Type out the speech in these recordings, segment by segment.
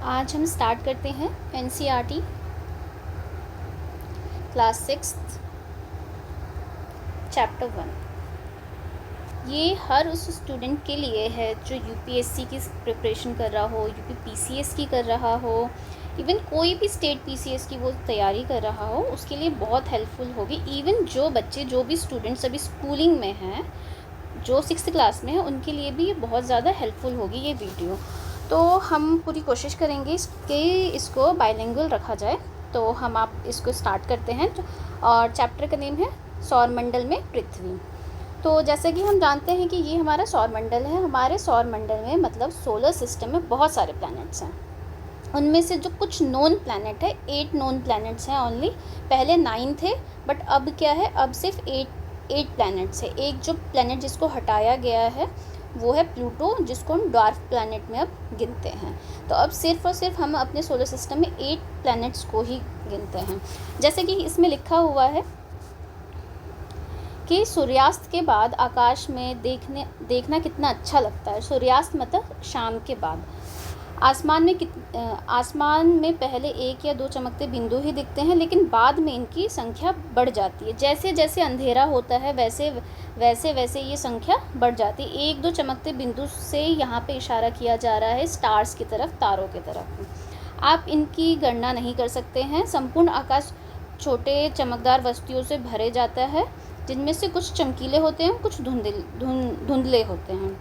आज हम स्टार्ट करते हैं एनसीईआरटी क्लास 6 चैप्टर 1। ये हर उस स्टूडेंट के लिए है जो यूपीएससी की प्रिपरेशन कर रहा हो, यूपी पीसीएस की कर रहा हो, इवन कोई भी स्टेट पीसीएस की वो तैयारी कर रहा हो, उसके लिए बहुत हेल्पफुल होगी। इवन जो भी स्टूडेंट्स अभी स्कूलिंग में हैं, जो 6th क्लास में है, उनके लिए भी ये बहुत ज़्यादा हेल्पफुल होगी ये वीडियो। तो हम पूरी कोशिश करेंगे कि इसको बाइलिंगुअल रखा जाए। तो हम आप इसको स्टार्ट करते हैं। और चैप्टर का नेम है सौरमंडल में पृथ्वी। तो जैसे कि हम जानते हैं कि ये हमारा सौरमंडल है। हमारे सौरमंडल में मतलब सोलर सिस्टम में बहुत सारे प्लैनेट्स हैं। उनमें से जो कुछ नोन प्लैनेट है, 8 नोन प्लैनेट्स हैं ओनली। पहले 9 थे, बट अब क्या है, अब सिर्फ 8 प्लैनेट्स है। एक जो प्लैनेट जिसको हटाया गया है वो है प्लूटो, जिसको हम ड्वार्फ प्लैनेट में अब गिनते हैं। तो अब सिर्फ और सिर्फ हम अपने सोलर सिस्टम में 8 प्लैनेट्स को ही गिनते हैं। जैसे कि इसमें लिखा हुआ है कि सूर्यास्त के बाद आकाश में देखना कितना अच्छा लगता है। सूर्यास्त मतलब शाम के बाद आसमान में पहले 1 या 2 चमकते बिंदु ही दिखते हैं, लेकिन बाद में इनकी संख्या बढ़ जाती है। जैसे जैसे अंधेरा होता है वैसे ये संख्या बढ़ जाती है। 1-2 चमकते बिंदु से यहाँ पे इशारा किया जा रहा है स्टार्स की तरफ, तारों की तरफ। आप इनकी गणना नहीं कर सकते हैं। संपूर्ण आकाश छोटे चमकदार वस्तुओं से भरे जाता है, जिनमें से कुछ चमकीले होते हैं, कुछ धुंधले होते हैं।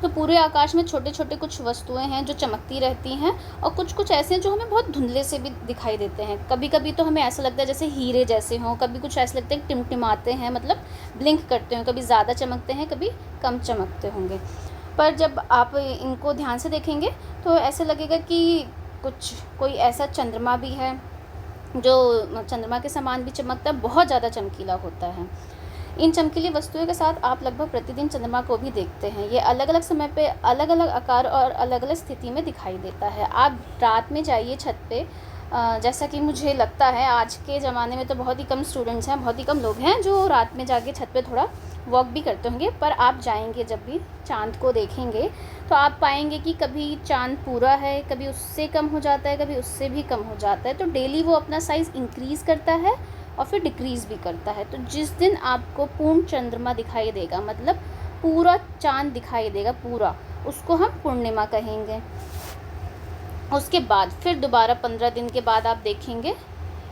तो पूरे आकाश में छोटे छोटे कुछ वस्तुएं हैं जो चमकती रहती हैं, और कुछ कुछ ऐसे हैं जो हमें बहुत धुंधले से भी दिखाई देते हैं। कभी कभी तो हमें ऐसा लगता है जैसे हीरे जैसे हों, कभी कुछ ऐसा लगता है टिमटिमाते हैं, मतलब ब्लिंक करते हैं। कभी ज़्यादा चमकते हैं, कभी कम चमकते होंगे। पर जब आप इनको ध्यान से देखेंगे तो ऐसा लगेगा कि कोई ऐसा चंद्रमा भी है जो चंद्रमा के समान भी चमकता है, बहुत ज़्यादा चमकीला होता है। इन चमकीली वस्तुओं के साथ आप लगभग प्रतिदिन चंद्रमा को भी देखते हैं। ये अलग अलग समय पे अलग अलग आकार और अलग अलग स्थिति में दिखाई देता है। आप रात में जाइए छत पे, जैसा कि मुझे लगता है आज के ज़माने में तो बहुत ही कम स्टूडेंट्स हैं, बहुत ही कम लोग हैं जो रात में जाके छत पे थोड़ा वॉक भी करते होंगे। पर आप जाएंगे जब भी चाँद को देखेंगे तो आप पाएंगे कि कभी चाँद पूरा है, कभी उससे कम हो जाता है, कभी उससे भी कम हो जाता है। तो डेली वो अपना साइज़ इंक्रीज़ करता है और फिर डिक्रीज़ भी करता है। तो जिस दिन आपको पूर्ण चंद्रमा दिखाई देगा, मतलब पूरा चाँद दिखाई देगा पूरा, उसको हम पूर्णिमा कहेंगे। उसके बाद फिर दोबारा 15 दिन के बाद आप देखेंगे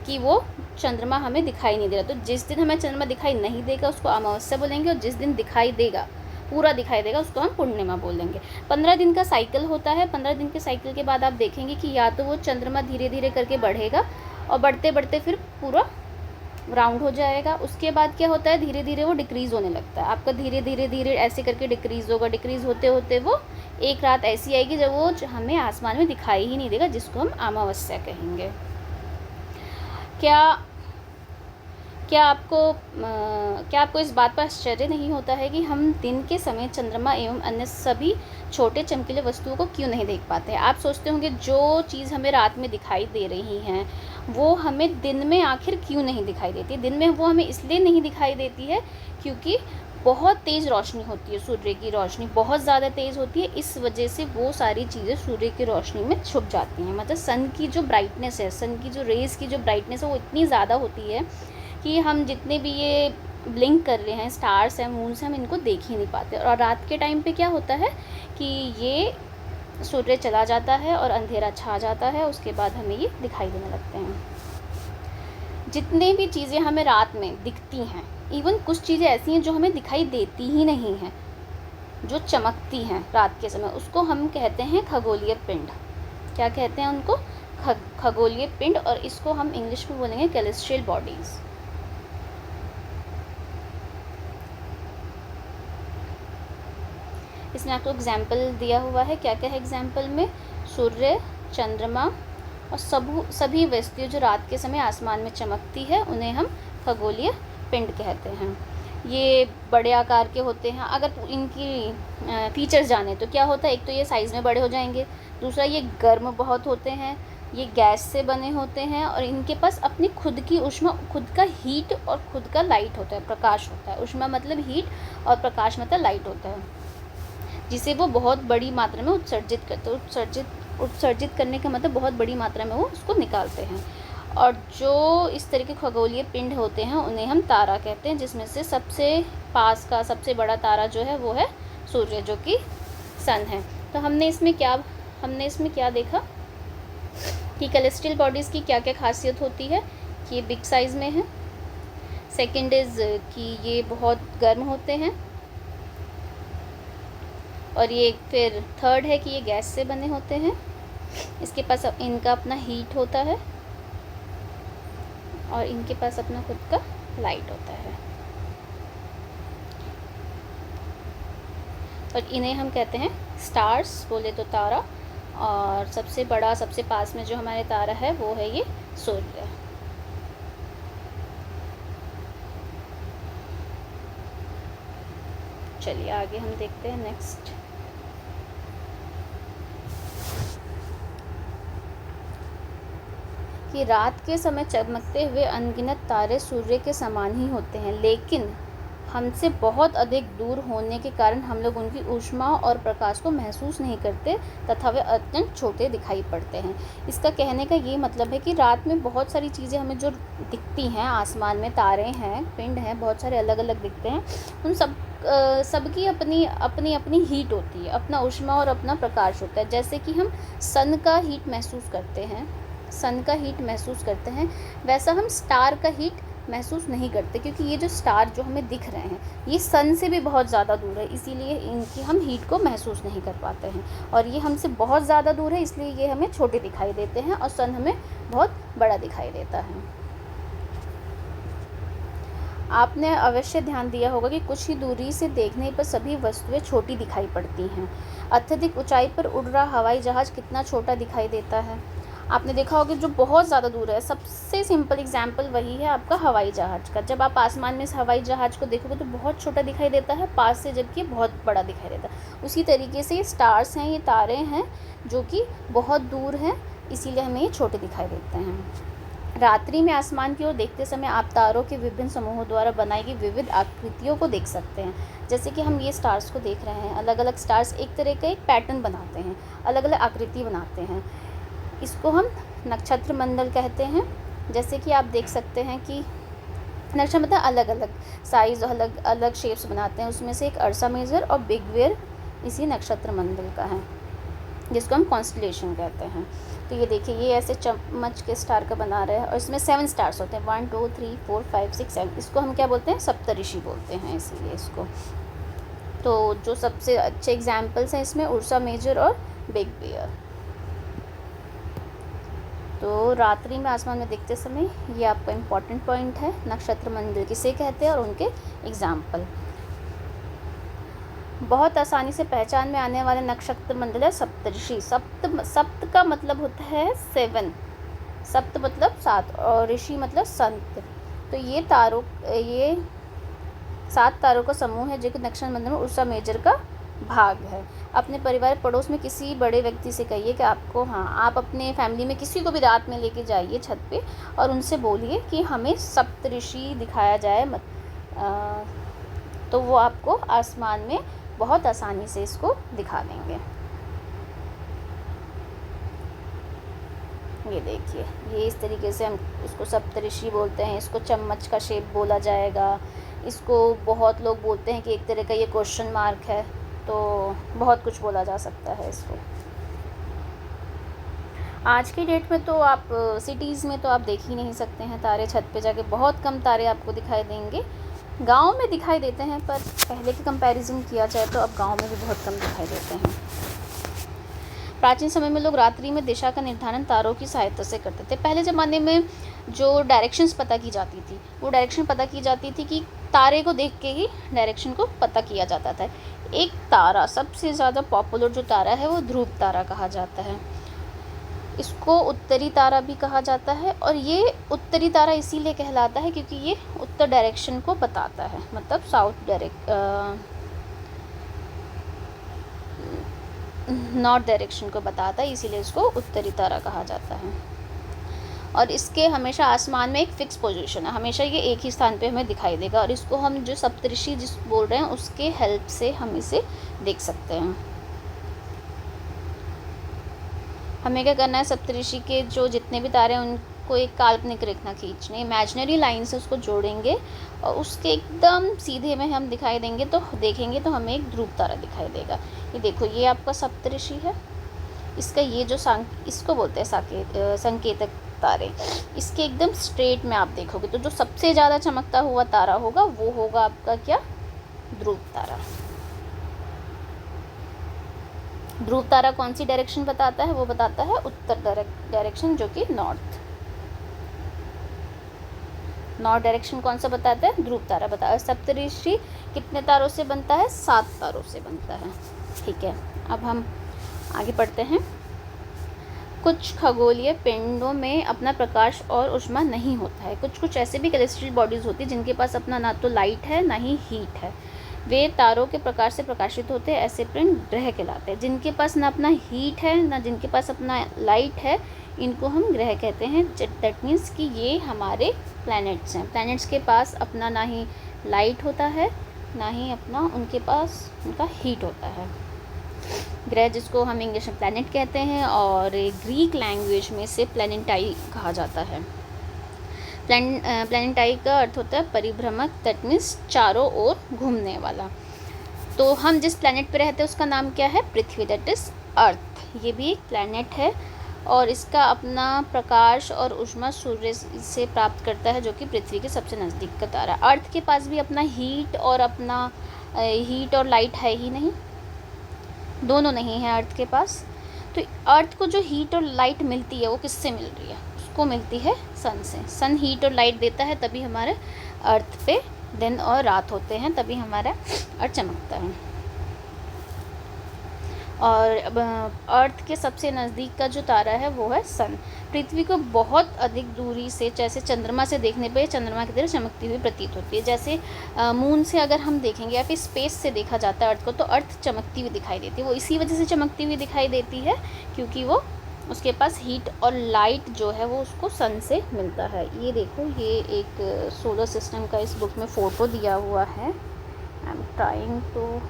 कि वो चंद्रमा हमें दिखाई नहीं दे रहा। तो जिस दिन हमें चंद्रमा दिखाई नहीं देगा उसको अमावस्या बोलेंगे, और जिस दिन दिखाई देगा, पूरा दिखाई देगा, उसको हम पूर्णिमा बोलेंगे। 15 दिन का साइकिल होता है। 15 दिन के साइकिल के बाद आप देखेंगे कि या तो वो चंद्रमा धीरे धीरे करके बढ़ेगा और बढ़ते बढ़ते फिर पूरा राउंड हो जाएगा। उसके बाद क्या होता है, धीरे धीरे वो डिक्रीज़ होने लगता है। आपका धीरे धीरे ऐसे करके डिक्रीज़ होगा। डिक्रीज़ होते होते वो एक रात ऐसी आएगी जब वो हमें आसमान में दिखाई ही नहीं देगा, जिसको हम अमावस्या कहेंगे। क्या आपको इस बात पर आश्चर्य नहीं होता है कि हम दिन के समय चंद्रमा एवं अन्य सभी छोटे चमकीले वस्तुओं को क्यों नहीं देख पाते हैं? आप सोचते होंगे जो चीज़ हमें रात में दिखाई दे रही हैं वो हमें दिन में आखिर क्यों नहीं दिखाई देती? दिन में वो हमें इसलिए नहीं दिखाई देती है क्योंकि बहुत तेज़ रोशनी होती है। सूर्य की रोशनी बहुत ज़्यादा तेज़ होती है, इस वजह से वो सारी चीज़ें सूर्य की रोशनी में छुप जाती हैं। मतलब सन की जो ब्राइटनेस है, सन की जो रेज़ की जो ब्राइटनेस है, वो इतनी ज़्यादा होती है कि हम जितने भी ये ब्लिंक कर रहे हैं, स्टार्स हैं, मून से, हम इनको देख ही नहीं पाते। और रात के टाइम पे क्या होता है कि ये सूर्य चला जाता है और अंधेरा छा जाता है, उसके बाद हमें ये दिखाई देने लगते हैं। जितने भी चीज़ें हमें रात में दिखती हैं, इवन कुछ चीज़ें ऐसी हैं जो हमें दिखाई देती ही नहीं हैं, जो चमकती हैं रात के समय, उसको हम कहते हैं खगोलीय पिंड। क्या कहते हैं उनको? खगोलीय पिंड। और इसको हम इंग्लिश में बोलेंगे कैलेस्ट्रियल बॉडीज़। इसमें आपको एग्जाम्पल दिया हुआ है। क्या क्या है एग्जाम्पल में? सूर्य, चंद्रमा और सभी वस्तुएं जो रात के समय आसमान में चमकती है, उन्हें हम खगोलीय पिंड कहते हैं। ये बड़े आकार के होते हैं। अगर इनकी फीचर्स जाने तो क्या होता है, एक तो ये साइज़ में बड़े हो जाएंगे, दूसरा ये गर्म बहुत होते हैं, ये गैस से बने होते हैं, और इनके पास अपनी खुद की ऊष्मा, खुद का हीट और खुद का लाइट होता है, प्रकाश होता है। ऊष्मा मतलब हीट और प्रकाश मतलब लाइट होता है, जिसे वो बहुत बड़ी मात्रा में उत्सर्जित करते हैं। उत्सर्जित उत्सर्जित करने का मतलब बहुत बड़ी मात्रा में वो उसको निकालते हैं। और जो इस तरह के खगोलीय पिंड होते हैं उन्हें हम तारा कहते हैं, जिसमें से सबसे पास का सबसे बड़ा तारा जो है वो है सूर्य, जो कि सन है। तो हमने इसमें क्या देखा कि कैलेस्ट्रियल बॉडीज़ की क्या क्या खासियत होती है कि ये बिग साइज़ में है। सेकंड इज़ कि ये बहुत गर्म होते हैं, और ये फिर थर्ड है कि ये गैस से बने होते हैं, इसके पास इनका अपना हीट होता है, और इनके पास अपना खुद का लाइट होता है, और इन्हें हम कहते हैं स्टार्स, बोले तो तारा। और सबसे बड़ा सबसे पास में जो हमारे तारा है वो है ये सूर्य। चलिए आगे हम देखते हैं नेक्स्ट। कि रात के समय चमकते हुए अनगिनत तारे सूर्य के समान ही होते हैं, लेकिन हमसे बहुत अधिक दूर होने के कारण हम लोग उनकी ऊष्मा और प्रकाश को महसूस नहीं करते तथा वे अत्यंत छोटे दिखाई पड़ते हैं। इसका कहने का ये मतलब है कि रात में बहुत सारी चीज़ें हमें जो दिखती हैं, आसमान में तारे हैं, पिंड हैं, बहुत सारे अलग अलग दिखते हैं, उन सबकी अपनी अपनी अपनी हीट होती है, अपना ऊष्मा और अपना प्रकाश होता है। जैसे कि हम सन का हीट महसूस करते हैं, वैसा हम स्टार का हीट महसूस नहीं करते, क्योंकि ये जो स्टार जो हमें दिख रहे हैं ये सन से भी बहुत ज़्यादा दूर है, इसीलिए इनकी हम हीट को महसूस नहीं कर पाते हैं। और ये हमसे बहुत ज़्यादा दूर है, इसलिए ये हमें छोटे दिखाई देते हैं, और सन हमें बहुत बड़ा दिखाई देता है। आपने अवश्य ध्यान दिया होगा कि कुछ ही दूरी से देखने पर सभी वस्तुएं छोटी दिखाई पड़ती हैं। अत्यधिक ऊंचाई पर उड़ रहा हवाई जहाज़ कितना छोटा दिखाई देता है। आपने देखा होगा जो बहुत ज़्यादा दूर है, सबसे सिंपल एग्जाम्पल वही है आपका हवाई जहाज़ का। जब आप आसमान में इस हवाई जहाज़ को देखोगे तो बहुत छोटा दिखाई देता है पास से, जबकि बहुत बड़ा दिखाई देता है। उसी तरीके से ये स्टार्स हैं, ये तारे हैं जो कि बहुत दूर हैं, इसीलिए हमें ये छोटे दिखाई देते हैं। रात्रि में आसमान की ओर देखते समय आप तारों के विभिन्न समूहों द्वारा बनाई गई विविध आकृतियों को देख सकते हैं। जैसे कि हम ये स्टार्स को देख रहे हैं, अलग अलग स्टार्स एक तरह का एक पैटर्न बनाते हैं, अलग अलग आकृति बनाते हैं। इसको हम नक्षत्र मंडल कहते हैं। जैसे कि आप देख सकते हैं कि नक्षत्र मतलब अलग अलग साइज़ और अलग अलग शेप्स बनाते हैं, उसमें से एक अर्सा मेजर और बिग बेयर इसी नक्षत्र मंडल का है, जिसको हम कॉन्स्टलेशन कहते हैं। तो ये देखिए, ये ऐसे चम्मच के स्टार का बना रहे हैं, और इसमें 7 स्टार्स होते हैं, 1 2 3 4 5 6 7। इसको हम क्या बोलते हैं, सप्तऋषि बोलते हैं इसीलिए इसको। तो जो सबसे अच्छे एग्जाम्पल्स हैं इसमें उर्सा मेजर और बिग बेयर। तो रात्रि में आसमान में देखते समय ये आपका इम्पॉर्टेंट पॉइंट है, नक्षत्र मंडल किसे कहते हैं और उनके एग्जाम्पल। बहुत आसानी से पहचान में आने वाले नक्षत्र मंडल है सप्तऋषि। सप्त का मतलब होता है 7, सप्त मतलब 7, और ऋषि मतलब संत। तो ये 7 तारों का समूह है जो कि नक्षत्र मंडल में उर्सा मेजर का भाग है। अपने परिवार पड़ोस में किसी बड़े व्यक्ति से कहिए कि आप अपने फैमिली में किसी को भी रात में लेके जाइए छत पे, और उनसे बोलिए कि हमें सप्तऋषि दिखाया जाए तो वो आपको आसमान में बहुत आसानी से इसको दिखा देंगे। ये देखिए, ये इस तरीके से हम इसको सप्तऋषि बोलते हैं। इसको चम्मच का शेप बोला जाएगा। इसको बहुत लोग बोलते हैं कि एक तरह का ये क्वेश्चन मार्क है, तो बहुत कुछ बोला जा सकता है इसको। आज की डेट में तो आप सिटीज़ में तो आप देख ही नहीं सकते हैं तारे, छत पे जाके बहुत कम तारे आपको दिखाई देंगे। गांव में दिखाई देते हैं, पर पहले की कंपैरिजन किया जाए तो अब गांव में भी बहुत कम दिखाई देते हैं। प्राचीन समय में लोग रात्रि में दिशा का निर्धारण तारों की सहायता से करते थे। पहले ज़माने में जो डायरेक्शंस पता की जाती थी, वो डायरेक्शन पता की जाती थी कि तारे को देख के ही डायरेक्शन को पता किया जाता था। एक तारा, सबसे ज़्यादा पॉपुलर जो तारा है वो ध्रुव तारा कहा जाता है। इसको उत्तरी तारा भी कहा जाता है, और ये उत्तरी तारा इसीलिए कहलाता है क्योंकि ये उत्तर डायरेक्शन को बताता है, मतलब नॉर्थ डायरेक्शन को बताता है, इसीलिए इसको उत्तरी तारा कहा जाता है। और इसके हमेशा आसमान में एक फ़िक्स पोजीशन है, हमेशा ये एक ही स्थान पे हमें दिखाई देगा, और इसको हम जो सप्तऋषि जिस बोल रहे हैं उसके हेल्प से हम इसे देख सकते हैं। हमें क्या करना है, सप्तऋषि के जो जितने भी तारे हैं उनको एक काल्पनिक रेखा खींचनी, इमेजिनरी लाइन से उसको जोड़ेंगे और उसके एकदम सीधे में हम दिखाई देंगे तो देखेंगे तो हमें एक ध्रुव तारा दिखाई देगा। ये देखो, ये आपका सप्तऋषि है, इसका ये जो इसको बोलते हैं संकेतक तारे, इसके एकदम स्ट्रेट में आप देखोगे तो जो सबसे ज़्यादा चमकता हुआ तारा होगा वो होगा आपका क्या, ध्रुव तारा। ध्रुव तारा कौन सी डायरेक्शन बताता है, वो बताता है उत्तर डायरेक्शन, जो कि नॉर्थ डायरेक्शन कौन सा बताता है, ध्रुव तारा बताता है। सप्तऋषि कितने तारों से बनता है, 7 तारों से बनता है। ठीक है, अब हम आगे पढ़ते हैं। कुछ खगोलीय पिंडों में अपना प्रकाश और ऊष्मा नहीं होता है। कुछ ऐसे भी कैलेस्ट्रियल बॉडीज़ होती है जिनके पास अपना ना तो लाइट है ना ही हीट है, वे तारों के प्रकाश से प्रकाशित होते हैं। ऐसे पिंड ग्रह कहलाते हैं। जिनके पास ना अपना हीट है ना जिनके पास अपना लाइट है, इनको हम ग्रह कहते हैं। दैट मीन्स कि ये हमारे प्लैनेट्स हैं। प्लैनेट्स के पास अपना ना ही लाइट होता है ना ही अपना उनके पास उनका हीट होता है। ग्रह जिसको हम इंग्लिश में प्लैनेट कहते हैं और ग्रीक लैंग्वेज में से प्लैनेटाई कहा जाता है। प्लैनेटाई का अर्थ होता है परिभ्रमक, दैट मीन्स चारों ओर घूमने वाला। तो हम जिस प्लैनेट पे रहते हैं उसका नाम क्या है, पृथ्वी, दैट इज़ अर्थ। ये भी एक प्लैनेट है और इसका अपना प्रकाश और ऊष्मा सूर्य से प्राप्त करता है, जो कि पृथ्वी के सबसे नज़दीक का तारा। अर्थ के पास भी अपना हीट और लाइट है ही नहीं, दोनों नहीं है अर्थ के पास। तो अर्थ को जो हीट और लाइट मिलती है वो किससे मिल रही है, उसको मिलती है सन से। सन हीट और लाइट देता है, तभी हमारे अर्थ पे दिन और रात होते हैं, तभी हमारा अर्थ चमकता है। और अर्थ के सबसे नज़दीक का जो तारा है वो है सन। पृथ्वी को बहुत अधिक दूरी से, जैसे चंद्रमा से देखने पे चंद्रमा की तरह चमकती हुई प्रतीत होती है। जैसे मून से अगर हम देखेंगे या फिर स्पेस से देखा जाता है अर्थ को, तो अर्थ चमकती हुई दिखाई देती है। वो इसी वजह से चमकती हुई दिखाई देती है क्योंकि वो उसके पास हीट और लाइट जो है वो उसको सन से मिलता है। ये देखो, ये एक सोलर सिस्टम का इस बुक में फ़ोटो दिया हुआ है। आई एम ट्राइंग टू,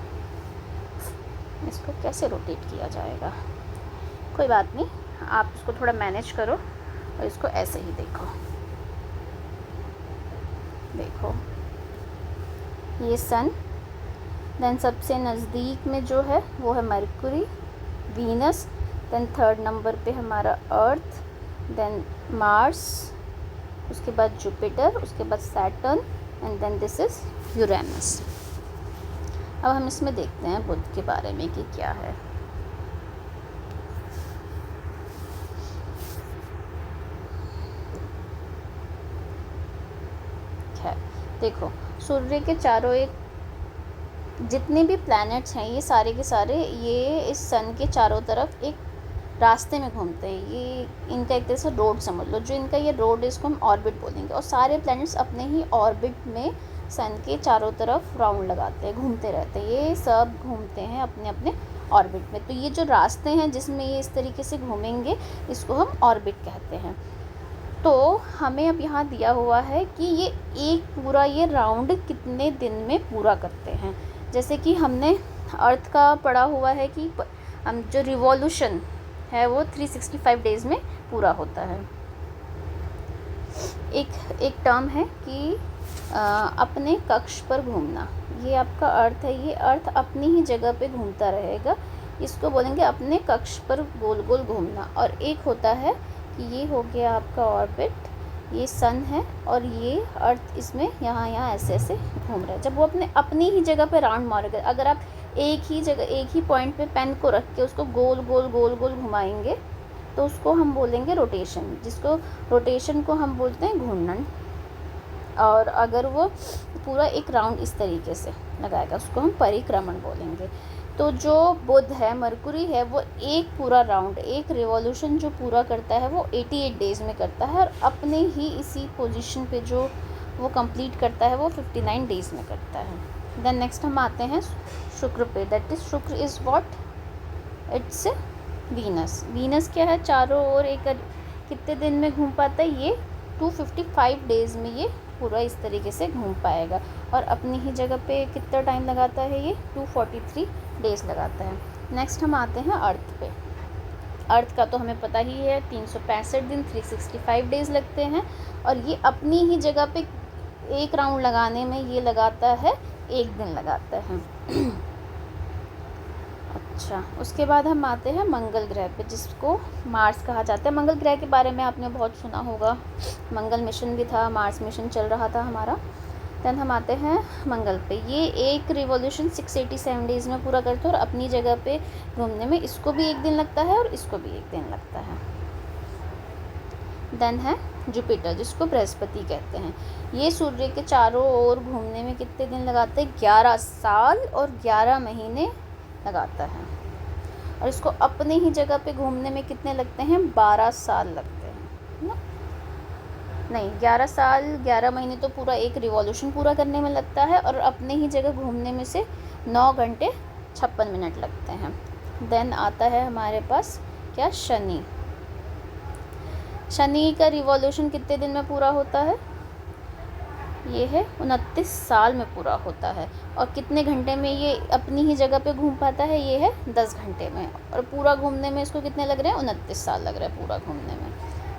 इसको कैसे रोटेट किया जाएगा, कोई बात नहीं, आप इसको थोड़ा मैनेज करो और इसको ऐसे ही देखो। ये सन, देन सबसे नज़दीक में जो है वो है Mercury, Venus, then 3rd number पे हमारा अर्थ, देन मार्स, उसके बाद जुपिटर, उसके बाद Saturn and then this is Uranus. अब हम इसमें देखते हैं बुध के बारे में कि क्या है। देखो, सूर्य के चारों एक जितने भी प्लैनेट्स हैं ये सारे के सारे ये इस सन के चारों तरफ एक रास्ते में घूमते हैं। ये इनका एक तरह से रोड समझ लो, जो इनका ये रोड है इसको हम ऑर्बिट बोलेंगे। और सारे प्लैनेट्स अपने ही ऑर्बिट में सन के चारों तरफ राउंड लगाते हैं, घूमते रहते हैं। ये सब घूमते हैं अपने अपने ऑर्बिट में। तो ये जो रास्ते हैं जिसमें ये इस तरीके से घूमेंगे, इसको हम ऑर्बिट कहते हैं। तो हमें अब यहाँ दिया हुआ है कि ये एक पूरा ये राउंड कितने दिन में पूरा करते हैं। जैसे कि हमने अर्थ का पढ़ा हुआ है कि हम जो रिवॉल्यूशन है वो 365 डेज़ में पूरा होता है। एक टर्म है कि अपने कक्ष पर घूमना, ये आपका अर्थ है। ये अर्थ अपनी ही जगह पे घूमता रहेगा, इसको बोलेंगे अपने कक्ष पर गोल गोल घूमना। और एक होता है कि ये हो गया आपका ऑर्बिट, ये सन है और ये अर्थ इसमें यहाँ ऐसे ऐसे घूम रहा है। जब वो अपनी ही जगह पे राउंड मारेगा, अगर आप एक ही पॉइंट पे पेन को रख के उसको गोल गोल घुमाएंगे तो उसको हम बोलेंगे रोटेशन, जिसको रोटेशन को हम बोलते हैं घूर्णन। और अगर वो पूरा एक राउंड इस तरीके से लगाएगा उसको हम परिक्रमण बोलेंगे। तो जो बुध है, मरकुरी है, वो एक पूरा राउंड, एक रिवॉल्यूशन जो पूरा करता है वो 88 डेज़ में करता है और अपने ही इसी पोजीशन पे जो वो कंप्लीट करता है वो 59 डेज़ में करता है। देन नेक्स्ट हम आते हैं शुक्र पे, दैट इज़ शुक्र is what, it's Venus. Venus क्या है, चारों ओर एक कितने दिन में घूम पाता है, ये 255 डेज़ में ये पूरा इस तरीके से घूम पाएगा। और अपनी ही जगह पे कितना टाइम लगाता है, ये 243 डेज़ लगाता है। नेक्स्ट हम आते हैं अर्थ पे। अर्थ का तो हमें पता ही है 365 दिन 365 डेज़ लगते हैं, और ये अपनी ही जगह पे एक राउंड लगाने में ये लगाता है 1 दिन लगाता है। अच्छा, उसके बाद हम आते हैं मंगल ग्रह पे, जिसको मार्स कहा जाता है। मंगल ग्रह के बारे में आपने बहुत सुना होगा, मंगल मिशन भी था, मार्स मिशन चल रहा था हमारा। देन हम आते हैं मंगल पे। ये एक रिवॉल्यूशन 687 डेज़ में पूरा करते हैं, और अपनी जगह पे घूमने में इसको भी 1 दिन लगता है और इसको भी 1 दिन लगता है। देन है जुपिटर, जिसको बृहस्पति कहते हैं। ये सूर्य के चारों ओर घूमने में कितने दिन लगाते हैं? 11 साल और 11 महीने लगाता है। और इसको अपने ही जगह पे घूमने में कितने लगते हैं? 12 साल लगते हैं ना? नहीं, 11 साल 11 महीने तो पूरा एक रिवॉल्यूशन पूरा करने में लगता है, और अपने ही जगह घूमने में से 9 घंटे 56 मिनट लगते हैं। देन आता है हमारे पास क्या? शनि। शनि का रिवॉल्यूशन कितने दिन में पूरा होता है? ये है 29 साल में पूरा होता है। और कितने घंटे में ये अपनी ही जगह पे घूम पाता है? ये है 10 घंटे में। और पूरा घूमने में इसको कितने लग रहे हैं? 29 साल लग रहा है पूरा घूमने में।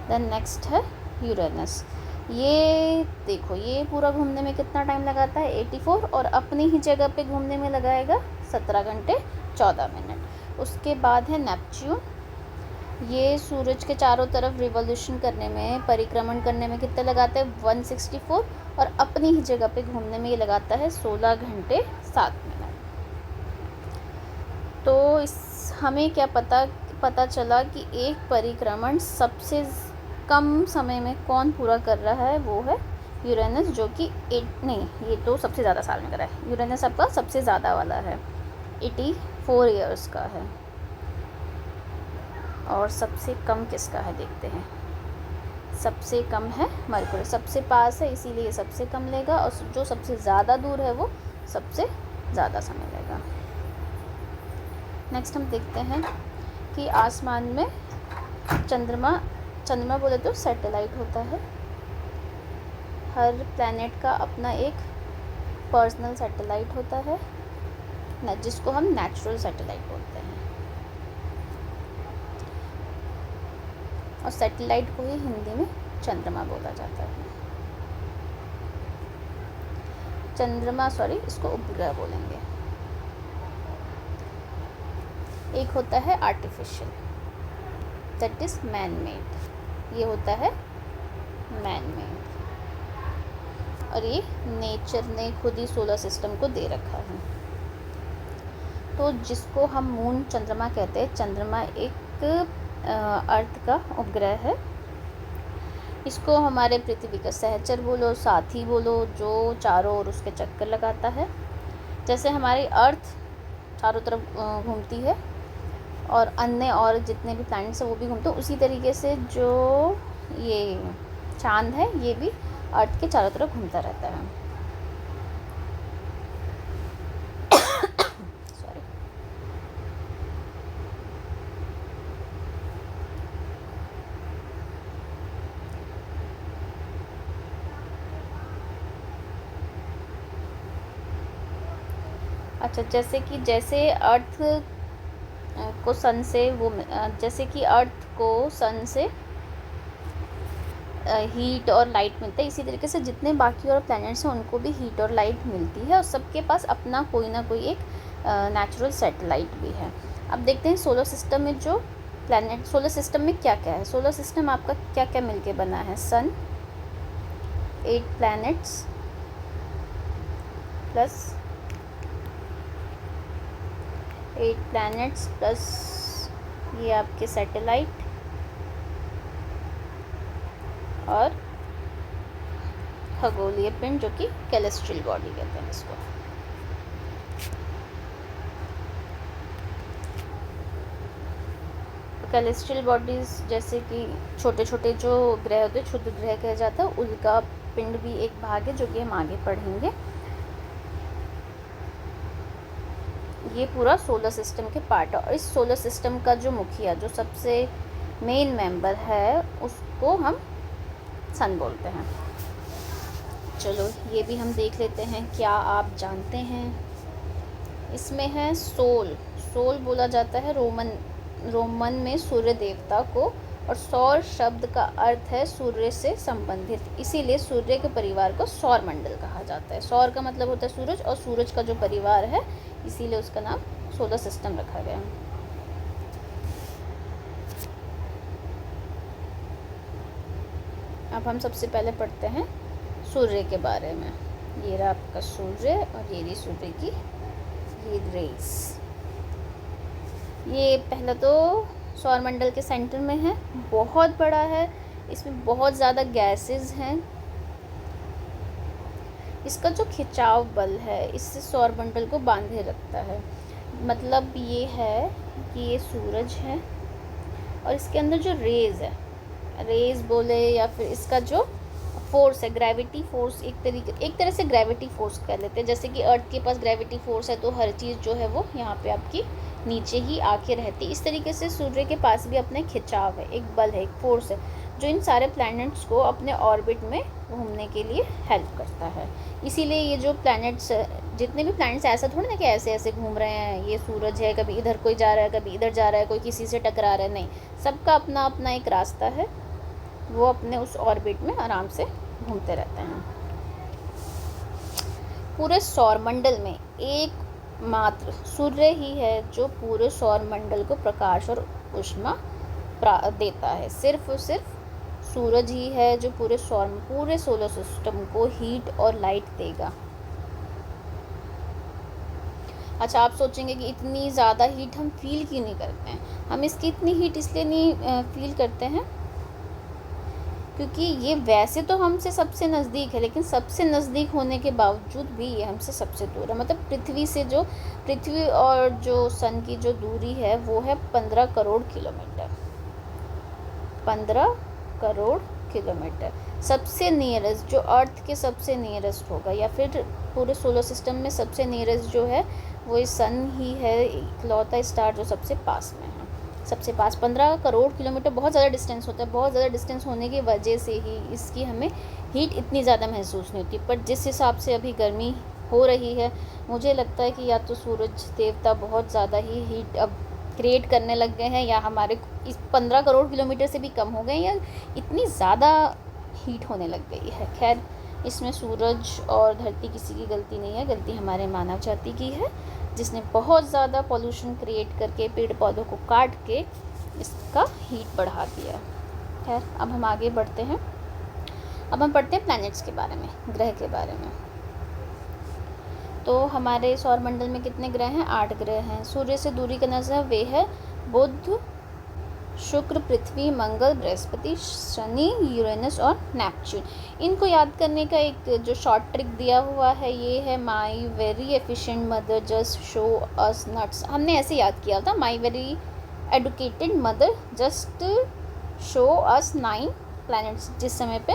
देन नेक्स्ट है यूरेनस। ये देखो, ये पूरा घूमने में कितना टाइम लगाता है? 84, और अपनी ही जगह पे घूमने में लगाएगा 17 घंटे 14 मिनट। उसके बाद है नेपच्यून। ये सूरज के चारों तरफ रिवॉल्यूशन करने में, परिक्रमण करने में कितने लगाता है? 164, और अपनी ही जगह पे घूमने में ये लगाता है 16 घंटे 7 मिनट। तो इस हमें क्या पता चला कि एक परिक्रमण सबसे कम समय में कौन पूरा कर रहा है? वो है यूरेनस, जो कि ये तो सबसे ज़्यादा साल में कर रहा है। यूरेनस आपका सबसे ज़्यादा वाला है, 84 ईयर्स का है। और सबसे कम किसका है देखते हैं। सबसे कम है मरकुरी, सबसे पास है इसीलिए ये सबसे कम लेगा, और जो सबसे ज़्यादा दूर है वो सबसे ज़्यादा समय लेगा। नेक्स्ट हम देखते हैं कि आसमान में चंद्रमा बोले तो सैटेलाइट होता है। हर प्लैनेट का अपना एक पर्सनल सैटेलाइट होता है ना, जिसको हम नेचुरल सैटेलाइट बोलते हैं। और सैटेलाइट को ही हिंदी में चंद्रमा बोला जाता है। इसको उपग्रह बोलेंगे। एक होता है artificial, that is man made. ये होता है मैन मेड, और ये नेचर ने खुद ही सोलर सिस्टम को दे रखा है। तो जिसको हम मून चंद्रमा कहते हैं, चंद्रमा एक अर्थ का उपग्रह है। इसको हमारे पृथ्वी का सहचर बोलो, साथी बोलो, जो चारों ओर उसके चक्कर लगाता है। जैसे हमारी अर्थ चारों तरफ घूमती है, और अन्य और जितने भी प्लैनेट्स हैं वो भी घूमते हैं, उसी तरीके से जो ये चांद है ये भी अर्थ के चारों तरफ घूमता रहता है। सॉरी। अच्छा, जैसे अर्थ को सन से जैसे कि अर्थ को सन से हीट और लाइट मिलता है, इसी तरीके से जितने बाकी और प्लैनेट्स हैं उनको भी हीट और लाइट मिलती है, और सबके पास अपना कोई ना कोई एक नेचुरल सैटेलाइट भी है। अब देखते हैं सोलर सिस्टम में जो प्लैनेट, सोलर सिस्टम में क्या क्या है। सोलर सिस्टम आपका क्या क्या मिलके बना है? सन, 8 प्लैनेट्स प्लस ये आपके सैटेलाइट, और खगोलीय पिंड जो कि कैलेस्ट्रियल बॉडी कहते हैं इसको। कैलेस्ट्रियल बॉडीज़ जैसे कि छोटे छोटे जो ग्रह होते हैं, क्षुद्र ग्रह कहा जाता है, उनका पिंड भी एक भाग है जो कि हम आगे पढ़ेंगे। ये पूरा सोलर सिस्टम के पार्ट है, और इस सोलर सिस्टम का जो मुखिया, जो सबसे मेन मेंबर है, उसको हम सन बोलते हैं। चलो ये भी हम देख लेते हैं, क्या आप जानते हैं। इसमें है सोल बोला जाता है रोमन रोमन में सूर्य देवता को, और सौर शब्द का अर्थ है सूर्य से संबंधित, इसीलिए सूर्य के परिवार को सौर मंडल कहा जाता है। सौर का मतलब होता है सूरज, और सूरज का जो परिवार है इसीलिए उसका नाम सोलर सिस्टम रखा गया है। अब हम सबसे पहले पढ़ते हैं सूर्य के बारे में। ये रहा आपका सूर्य, और ये रही सूर्य की ये रेस। ये पहला तो सौरमंडल के सेंटर में है, बहुत बड़ा है, इसमें बहुत ज़्यादा गैसेस हैं। इसका जो खिंचाव बल है इससे सौरमंडल को बांधे रखता है। मतलब ये है कि ये सूरज है, और इसके अंदर जो रेज़ है, रेज़ बोले या फिर इसका जो फोर्स है, ग्रेविटी फोर्स, एक तरह से ग्रेविटी फोर्स कह लेते हैं। जैसे कि अर्थ के पास ग्रेविटी फोर्स है तो हर चीज़ जो है वो यहाँ पे आपकी नीचे ही आके रहती है। इस तरीके से सूर्य के पास भी अपने खिंचाव है, एक बल है, एक फोर्स है, जो इन सारे प्लैनेट्स को अपने ऑर्बिट में घूमने के लिए हेल्प करता है। इसीलिए ये जो प्लैनेट्स, जितने भी प्लैनेट्स, ऐसा थोड़ा ना कि ऐसे ऐसे घूम रहे हैं, ये सूरज है कभी इधर कोई जा रहा है कभी इधर जा रहा है, कोई किसी से टकरा रहा है, नहीं, सबका अपना अपना एक रास्ता है, वो अपने उस ऑर्बिट में आराम से घूमते रहते हैं। पूरे सौरमंडल में एक मात्र सूर्य ही है जो पूरे सौरमंडल को प्रकाश और ऊष्मा देता है। सिर्फ और सिर्फ सूरज ही है जो पूरे सोलर सिस्टम को हीट और लाइट देगा। अच्छा, आप सोचेंगे कि इतनी ज़्यादा हीट हम फील क्यों नहीं करते हैं? हम इसकी इतनी हीट इसलिए नहीं फील करते हैं क्योंकि ये वैसे तो हमसे सबसे नज़दीक है, लेकिन सबसे नज़दीक होने के बावजूद भी ये हमसे सबसे दूर है। मतलब पृथ्वी और जो सन की जो दूरी है वो है 15 करोड़ किलोमीटर। 15 करोड़ किलोमीटर सबसे नियरेस्ट, जो अर्थ के सबसे नियरेस्ट होगा, या फिर पूरे सोलर सिस्टम में सबसे नियरेस्ट जो है वो सन ही है, इकलौता स्टार जो सबसे पास में है। सबसे पास 15 करोड़ किलोमीटर बहुत ज़्यादा डिस्टेंस होता है। बहुत ज़्यादा डिस्टेंस होने की वजह से ही इसकी हमें हीट इतनी ज़्यादा महसूस नहीं होती। पर जिस हिसाब से अभी गर्मी हो रही है, मुझे लगता है कि या तो सूरज देवता बहुत ज़्यादा ही हीट अब क्रिएट करने लग गए हैं, या हमारे इस 15 करोड़ किलोमीटर से भी कम हो गए, या इतनी ज़्यादा हीट होने लग गई है। खैर, इसमें सूरज और धरती किसी की गलती नहीं है, गलती हमारे मानव जाति की है, जिसने बहुत ज़्यादा पॉल्यूशन क्रिएट करके पेड़ पौधों को काट के इसका हीट बढ़ा दिया। खैर, अब हम आगे बढ़ते हैं। अब हम पढ़ते हैं प्लैनेट्स के बारे में, ग्रह के बारे में। तो हमारे सौरमंडल में कितने ग्रह हैं? 8 ग्रह हैं। सूर्य से दूरी का नज़र वे है बुध, शुक्र, पृथ्वी, मंगल, बृहस्पति, शनि, यूरेनस और नेपच्यून। इनको याद करने का एक जो शॉर्ट ट्रिक दिया हुआ है ये है, my very efficient mother just show us nuts. हमने ऐसे याद किया था, my very educated mother just show us 9 planets, जिस समय पे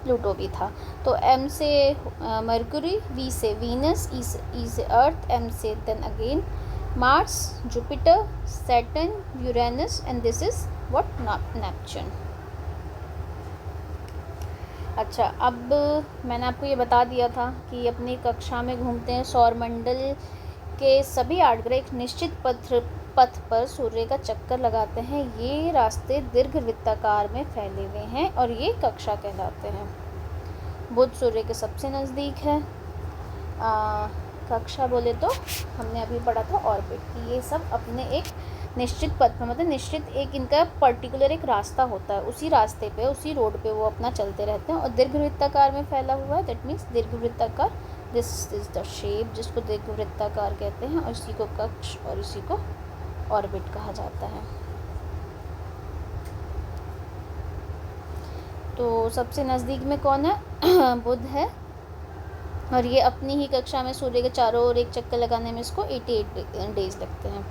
प्लूटो भी था। तो एम से मरकुरी, वी से वीनस, ई से अर्थ, एम से then again Mars, Jupiter, Saturn, Uranus, and this is what? Neptune. अच्छा, अब मैंने आपको ये बता दिया था कि अपनी कक्षा में घूमते हैं सौरमंडल के सभी 8 ग्रह एक निश्चित पथ पर सूर्य का चक्कर लगाते हैं। ये रास्ते दीर्घवृत्ताकार में फैले हुए हैं और ये कक्षा कहलाते हैं। बुध सूर्य के सबसे नज़दीक है। कक्षा बोले तो हमने अभी पढ़ा था ऑर्बिट कि ये सब अपने एक निश्चित पथ पर, मतलब निश्चित एक इनका पर्टिकुलर एक रास्ता होता है, उसी रास्ते पे, उसी रोड पे वो अपना चलते रहते हैं। और दीर्घवृत्ताकार में फैला हुआ है, दैट मीन्स दीर्घवृत्ताकार, दिस इज द शेप जिसको दीर्घवृत्ताकार कहते हैं, और इसी को कक्ष और इसी को ऑर्बिट कहा जाता है। तो सबसे नज़दीक में कौन है? बुध है, और ये अपनी ही कक्षा में सूर्य के चारों ओर एक चक्कर लगाने में इसको 88 डेज लगते हैं।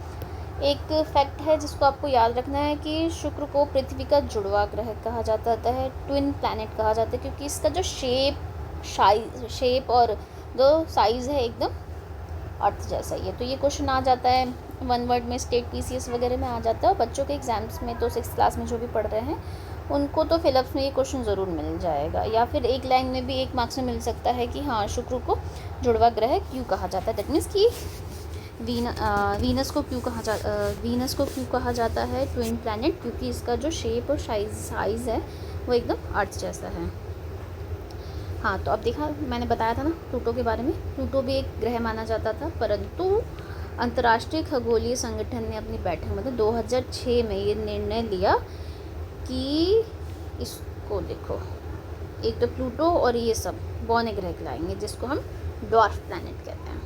एक फैक्ट है जिसको आपको याद रखना है कि शुक्र को पृथ्वी का जुड़वा ग्रह कहा जाता है, ट्विन प्लैनेट कहा जाता है, क्योंकि इसका जो शेप और जो साइज़ है एकदम अर्थ जैसा ही है। तो ये क्वेश्चन आ जाता है 1 वर्ड में, स्टेट PCS वगैरह में आ जाता है, और बच्चों के एग्जाम्स में तो 6th क्लास में जो भी पढ़ रहे हैं उनको तो फिलअप्स में ये क्वेश्चन ज़रूर मिल जाएगा, या फिर एक लाइन में भी 1 मार्क्स में मिल सकता है कि हाँ, शुक्र को जुड़वा ग्रह क्यों कहा जाता है। दैट मीन्स कि वीनस को क्यों कहा जाता है ट्विन प्लैनेट? क्योंकि इसका जो शेप और साइज़ है वो एकदम अर्थ जैसा है। हाँ, तो अब देखा, मैंने बताया था ना प्लूटो के बारे में। प्लूटो भी एक ग्रह माना जाता था, परंतु अंतर्राष्ट्रीय खगोलीय संगठन ने अपनी बैठक में 2006 में ये निर्णय लिया कि इसको देखो, एक तो प्लूटो और ये सब बौने ग्रह कहलाएंगे, जिसको हम ड्वार्फ प्लैनेट कहते हैं।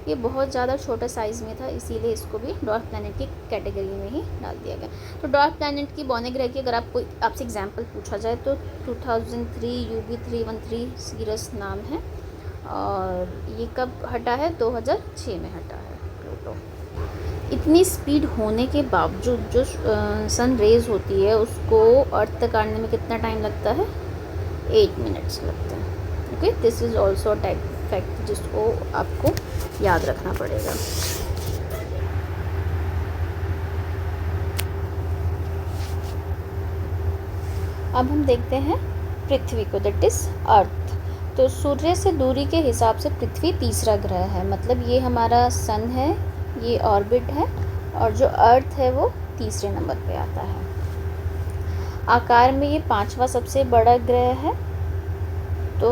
ये बहुत ज़्यादा छोटा साइज़ में था, इसीलिए इसको भी ड्वार्फ प्लैनेट की कैटेगरी में ही डाल दिया गया। तो ड्वार्फ प्लैनेट की बौने ग्रह की अगर आपसे एग्जांपल पूछा जाए तो 2003 UB313 सीरस नाम है, और ये कब हटा है? 2006 में हटा है प्लूटो। इतनी स्पीड होने के बावजूद जो सन रेज होती है उसको अर्थ तक आने में कितना टाइम लगता है? 8 मिनट्स लगते हैं। Okay, this is also type fact जिसको आपको याद रखना पड़ेगा। अब हम देखते हैं पृथ्वी को, दैट इज़ अर्थ। तो सूर्य से दूरी के हिसाब से पृथ्वी तीसरा ग्रह है, मतलब ये हमारा सन है, ये ऑर्बिट है, और जो अर्थ है वो तीसरे नंबर पे आता है। आकार में ये 5वां सबसे बड़ा ग्रह है, तो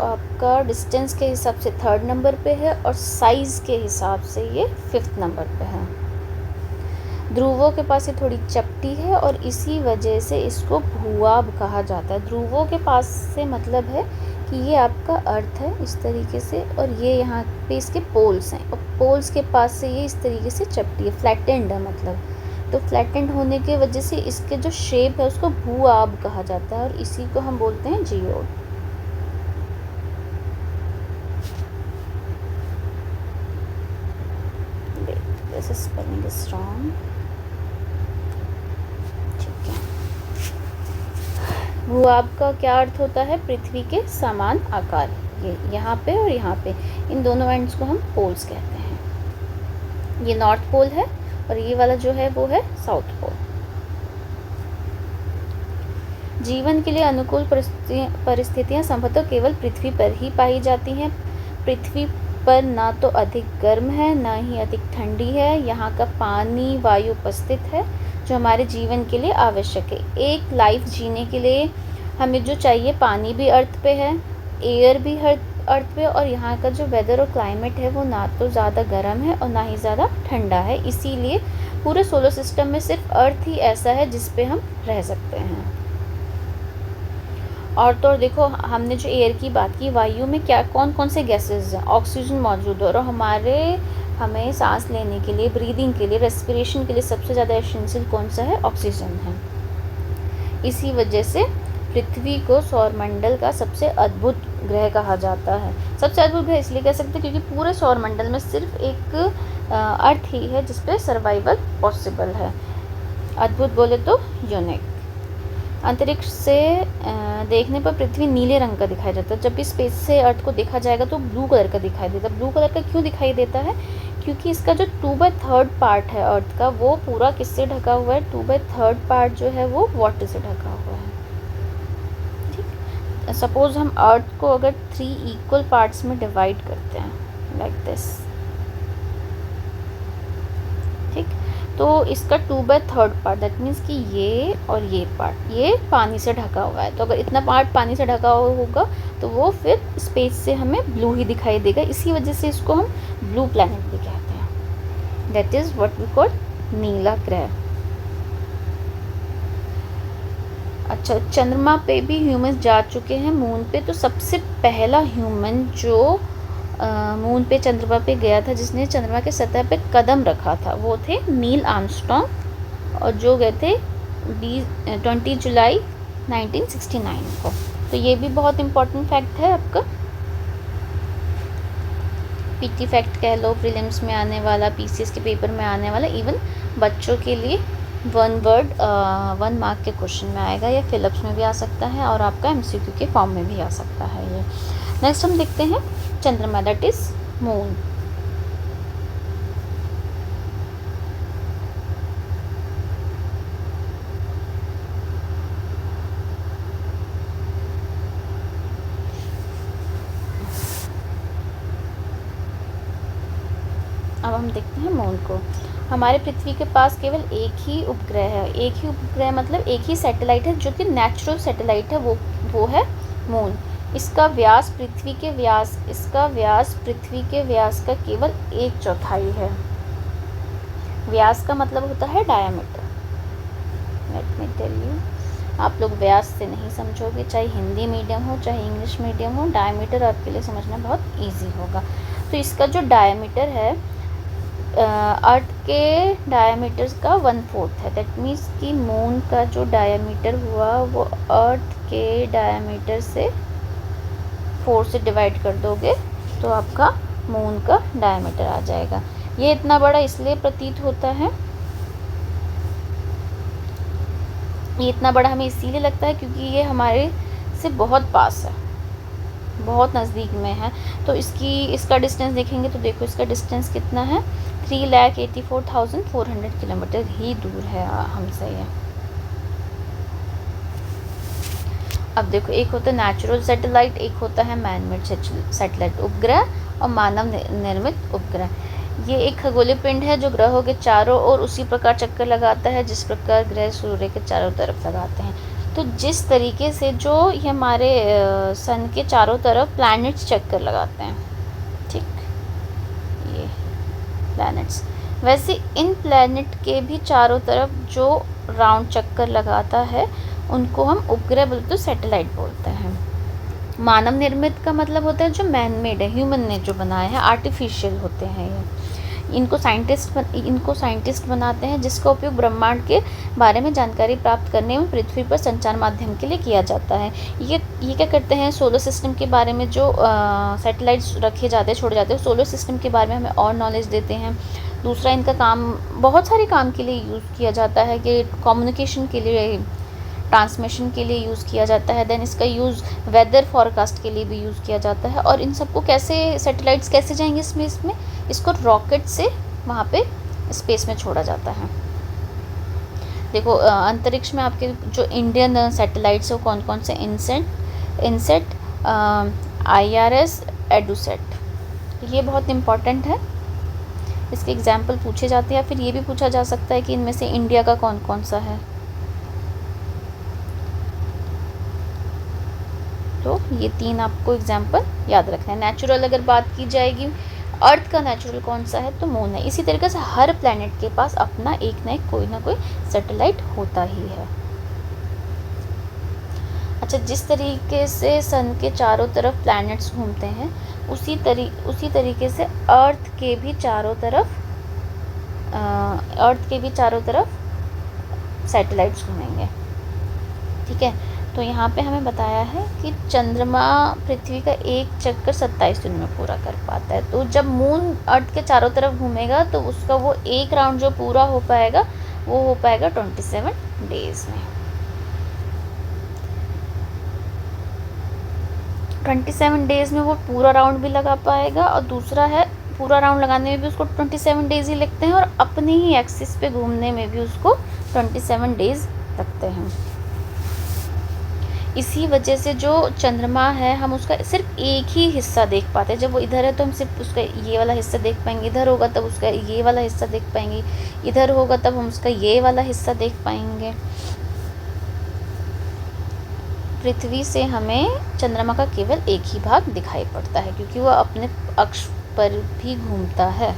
आपका डिस्टेंस के हिसाब से 3rd नंबर पे है, और साइज़ के हिसाब से ये 5th नंबर पे है। ध्रुवों के पास ये थोड़ी चपटी है, और इसी वजह से इसको भूआब कहा जाता है। ध्रुवों के पास से मतलब है कि ये आपका अर्थ है इस तरीके से, और ये यहाँ पे इसके पोल्स हैं, और पोल्स के पास से ये इस तरीके से चपटी है, फ्लैटेंड है मतलब। तो फ्लैटेंड होने के वजह से इसके जो शेप है उसको भूआब कहा जाता है, और इसी को हम बोलते हैं geode. This spelling is wrong. ठीक है, भूआब का क्या अर्थ होता है? पृथ्वी के समान आकार, ये यहाँ पे और यहाँ पे, इन दोनों एंड्स को हम पोल्स कहते हैं। ये नॉर्थ पोल है, और ये वाला जो है वो है साउथ पोल। जीवन के लिए अनुकूल परिस्थितियाँ संभवतः केवल पृथ्वी पर ही पाई जाती हैं। पृथ्वी पर ना तो अधिक गर्म है, ना ही अधिक ठंडी है। यहाँ का पानी, वायु उपस्थित है जो हमारे जीवन के लिए आवश्यक है। एक लाइफ जीने के लिए हमें जो चाहिए, पानी भी अर्थ पे है, एयर भी अर्थ पे, और यहाँ का जो वेदर और क्लाइमेट है वो ना तो ज़्यादा गर्म है और ना ही ज़्यादा ठंडा है। इसीलिए पूरे सोलर सिस्टम में सिर्फ अर्थ ही ऐसा है जिस पे हम रह सकते हैं। और तो देखो, हमने जो एयर की बात की, वायु में क्या कौन कौन से गैसेस हैं? ऑक्सीजन मौजूद है, और हमें सांस लेने के लिए, ब्रीदिंग के लिए, रेस्पिरेशन के लिए सबसे ज़्यादा एसेंशियल कौन सा है? ऑक्सीजन है। इसी वजह से पृथ्वी को सौरमंडल का सबसे अद्भुत ग्रह कहा जाता है। सबसे अद्भुत ग्रह इसलिए कह सकते हैं क्योंकि पूरे सौरमंडल में सिर्फ एक अर्थ ही है जिसपे सर्वाइवल पॉसिबल है। अद्भुत बोले तो यूनिक। अंतरिक्ष से देखने पर पृथ्वी नीले रंग का दिखाई देता है। जब भी स्पेस से अर्थ को देखा जाएगा तो ब्लू कलर का दिखाई देता है। ब्लू कलर का क्यों दिखाई देता है? क्योंकि इसका जो 2/3 पार्ट है अर्थ का, वो पूरा किससे ढका हुआ है? 2/3 पार्ट जो है वो वाटर से ढका हुआ है। ठीक, सपोज हम अर्थ को अगर 3 इक्वल पार्ट्स में डिवाइड करते हैं लाइक दिस, ठीक, तो इसका 2/3 पार्ट, दैट मीन्स कि ये और ये पार्ट ये पानी से ढका हुआ है। तो अगर इतना पार्ट पानी से ढका हुआ होगा तो वो फिर स्पेस से हमें ब्लू ही दिखाई देगा। इसी वजह से इसको हम ब्लू प्लैनेट भी कहते हैं। That is what we call नीला ग्रह। अच्छा, चंद्रमा पे भी ह्यूमंस जा चुके हैं, मून पे। तो सबसे पहला ह्यूमन जो मून पे, चंद्रमा पे गया था, जिसने चंद्रमा के सतह पे कदम रखा था, वो थे नील आर्मस्ट्रॉन्ग, और जो गए थे 20 जुलाई 1969 को। तो ये भी बहुत इम्पोर्टेंट फैक्ट है आपका, पीटी फैक्ट कह लो, प्रीलिम्स में आने वाला, पीसीएस के पेपर में आने वाला, इवन बच्चों के लिए 1 मार्क के क्वेश्चन में आएगा, या फिलिप्स में भी आ सकता है, और आपका एमसीक्यू के फॉर्म में भी आ सकता है ये। नेक्स्ट हम देखते हैं चंद्रमा, दैट इज मून। अब हम देखते हैं मून को। हमारे पृथ्वी के पास केवल एक ही उपग्रह है। एक ही उपग्रह मतलब एक ही सैटेलाइट है जो कि नेचुरल सैटेलाइट है, वो है मून। इसका व्यास पृथ्वी के व्यास का केवल 1/4 है। व्यास का मतलब होता है diameter. Let me tell you, आप लोग व्यास से नहीं समझोगे, चाहे हिंदी मीडियम हो चाहे इंग्लिश मीडियम हो, डायमीटर आपके लिए समझना बहुत इजी होगा। तो इसका जो डायमीटर है अर्थ के डायमीटर का 1/4 है। दैट मीन्स कि मून का जो डायमीटर हुआ वो अर्थ के डायमीटर से 4 से डिवाइड कर दोगे तो आपका मून का डायमीटर आ जाएगा। ये इतना बड़ा इसलिए प्रतीत होता है, ये इतना बड़ा हमें इसीलिए लगता है क्योंकि ये हमारे से बहुत पास है, बहुत नज़दीक में है। तो इसका डिस्टेंस देखेंगे तो देखो इसका डिस्टेंस कितना है, 3,84,400 किलोमीटर ही दूर है हमसे ये। अब देखो, एक होता है नेचुरल सैटेलाइट, एक होता है मैनमेड सैटेलाइट उपग्रह और मानव निर्मित उपग्रह। ये एक खगोलीय पिंड है जो ग्रहों के चारों ओर उसी प्रकार चक्कर लगाता है जिस प्रकार ग्रह सूर्य के चारों तरफ लगाते हैं। तो जिस तरीके से जो ये हमारे सन के चारों तरफ प्लैनेट्स चक्कर लगाते हैं, ठीक, ये प्लैनेट्स, वैसे इन प्लैनेट के भी चारों तरफ जो राउंड चक्कर लगाता है उनको हम उपग्रह बोलते, तो सैटेलाइट बोलते हैं। मानव निर्मित का मतलब होता है जो मैन मेड है, ह्यूमन ने जो बनाया है, आर्टिफिशियल होते हैं ये। इनको साइंटिस्ट बनाते हैं जिसका उपयोग ब्रह्मांड के बारे में जानकारी प्राप्त करने में पृथ्वी पर संचार माध्यम के लिए किया जाता है। ये क्या करते हैं, सोलर सिस्टम के बारे में जो सैटेलाइट्स रखे जाते हैं, छोड़े जाते हैं, सोलर सिस्टम के बारे में हमें और नॉलेज देते हैं। दूसरा, इनका काम बहुत सारे काम के लिए यूज़ किया जाता है, कि कम्युनिकेशन के लिए, ट्रांसमिशन के लिए यूज़ किया जाता है। देन इसका यूज़ वेदर फॉरकास्ट के लिए भी यूज़ किया जाता है। और इन सबको कैसे, सैटेलाइट्स कैसे जाएंगे इसमें इसको रॉकेट से वहाँ पे स्पेस में छोड़ा जाता है। देखो अंतरिक्ष में आपके जो इंडियन सैटेलाइट्स है वो कौन कौन से, इनसेट, IRS, एडुसेट, ये बहुत इम्पॉर्टेंट है। इसके एग्जाम्पल पूछे जाते हैं, या फिर ये भी पूछा जा सकता है कि इनमें से इंडिया का कौन कौन सा है। तो ये 3 आपको एग्जाम्पल याद रखना है। नेचुरल अगर बात की जाएगी, अर्थ का नेचुरल कौन सा है, तो मून है। इसी तरीके से हर प्लैनेट के पास अपना एक ना कोई सैटेलाइट होता ही है। अच्छा, जिस तरीके से सन के चारों तरफ प्लैनेट्स घूमते हैं उसी तरीके से अर्थ के भी चारों तरफ सैटेलाइट्स घूमेंगे, ठीक है। तो यहाँ पे हमें बताया है कि चंद्रमा पृथ्वी का एक चक्कर 27 दिन में पूरा कर पाता है। तो जब मून अर्थ के चारों तरफ घूमेगा तो उसका वो एक राउंड जो पूरा हो पाएगा वो हो पाएगा 27 डेज़ में। 27 डेज़ में वो पूरा राउंड भी लगा पाएगा, और दूसरा है पूरा राउंड लगाने में भी उसको 27 डेज़ ही लगते हैं, और अपने ही एक्सिस पे घूमने में भी उसको 27 डेज़ लगते हैं। इसी वजह से जो चंद्रमा है हम उसका सिर्फ एक ही हिस्सा देख पाते हैं। जब वो इधर है तो हम सिर्फ उसका ये वाला हिस्सा देख पाएंगे, इधर होगा तब उसका ये वाला हिस्सा देख पाएंगे, इधर होगा तब हम उसका ये वाला हिस्सा देख पाएंगे। पृथ्वी से हमें चंद्रमा का केवल एक ही भाग दिखाई पड़ता है क्योंकि वह अपने अक्ष पर भी घूमता है।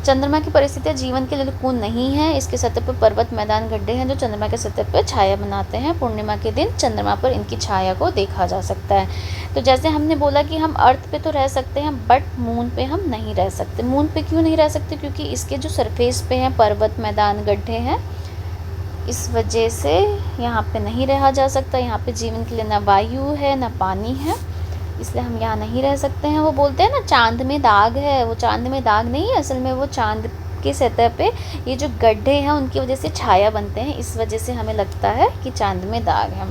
चंद्रमा की परिस्थितियाँ जीवन के लिए अनुकूल नहीं है। इसके सतह पर पर्वत, मैदान, गड्ढे हैं जो चंद्रमा के सतह पर छाया बनाते हैं। पूर्णिमा के दिन चंद्रमा पर इनकी छाया को देखा जा सकता है। तो जैसे हमने बोला कि हम अर्थ पे तो रह सकते हैं बट मून पे हम नहीं रह सकते। मून पे क्यों नहीं रह सकते? क्योंकि इसके जो सरफेस पे हैं पर्वत, मैदान, गड्ढे हैं, इस वजह से यहाँ पे नहीं रहा जा सकता। यहाँ पे जीवन के लिए ना वायु है ना पानी है, इसलिए हम यहाँ नहीं रह सकते हैं। वो बोलते हैं ना चांद में दाग है, वो चांद में दाग नहीं है, असल में वो चांद के सतह पे ये जो गड्ढे हैं उनकी वजह से छाया बनते हैं, इस वजह से हमें लगता है कि चांद में दाग है।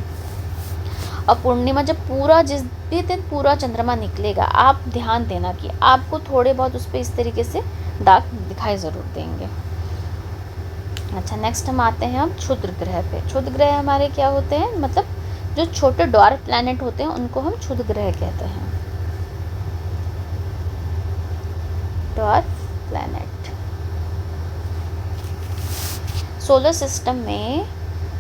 और पूर्णिमा जब जिस भी दिन पूरा चंद्रमा निकलेगा, आप ध्यान देना कि आपको थोड़े बहुत उस पर इस तरीके से दाग दिखाई ज़रूर देंगे। अच्छा, नेक्स्ट हम आते हैं अब क्षुद्र ग्रह पे। क्षुद्र ग्रह हमारे क्या होते हैं, मतलब जो छोटे ड्वार्फ प्लैनेट होते हैं उनको हम क्षुद्र ग्रह कहते हैं। Dwarf planet. सोलर सिस्टम में